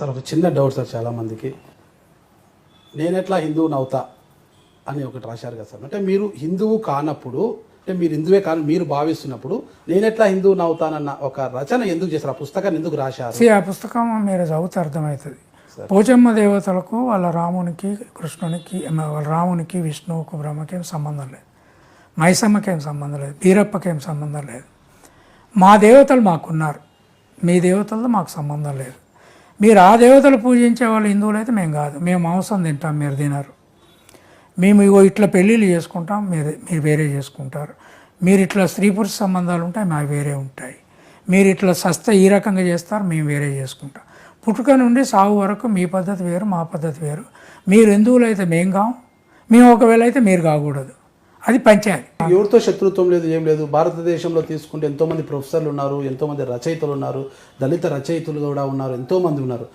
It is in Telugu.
సార్ ఒక చిన్న డౌట్ సార్ చాలామందికి, నేనెట్లా హిందువుని అవుతా అని ఒకటి రాశారు కదా సార్. అంటే మీరు హిందువు కానప్పుడు, అంటే మీరు హిందువే కానీ మీరు భావిస్తున్నప్పుడు నేనెట్లా హిందువుని అవుతానన్న ఒక రచన ఎందుకు చేశారు? ఆ పుస్తకాన్ని ఎందుకు రాశారు? ఆ పుస్తకం మీరు చదివితే అర్థమవుతుంది. పోచమ్మ దేవతలకు వాళ్ళ రామునికి కృష్ణునికి, వాళ్ళ రామునికి విష్ణువుకు బ్రహ్మకి ఏం సంబంధం లేదు, మైసమ్మకి ఏం సంబంధం లేదు, బీరప్పకి ఏం సంబంధం లేదు. మా దేవతలు మాకున్నారు, మీ దేవతలతో మాకు సంబంధం లేదు. మీరు ఆ దేవతలు పూజించే వాళ్ళు హిందువులు అయితే మేము కాదు. మేము మాంసం తింటాం, మీరు తినరు. మేము ఇగో ఇట్లా పెళ్ళిళ్ళు చేసుకుంటాం, మీరు వేరే చేసుకుంటారు. మీరు ఇట్లా స్త్రీ పురుష సంబంధాలు ఉంటాయి, మావి వేరే ఉంటాయి. మీరు ఇట్లా సస్త ఈ రకంగా చేస్తారు, మేము వేరే చేసుకుంటాం. పుట్టుక నుండి సాగు వరకు మీ పద్ధతి వేరు, మా పద్ధతి వేరు. మీరు హిందువులు అయితే మేము కాం, మేము ఒకవేళ అయితే మీరు కాకూడదు. అది పంచాయతీ. ఎవరితో శత్రుత్వం లేదు, ఏం లేదు. భారతదేశంలో తీసుకుంటే ఎంతోమంది ప్రొఫెసర్లు ఉన్నారు, ఎంతోమంది రచయితలు ఉన్నారు, దళిత రచయితలు కూడా ఉన్నారు, ఎంతోమంది ఉన్నారు.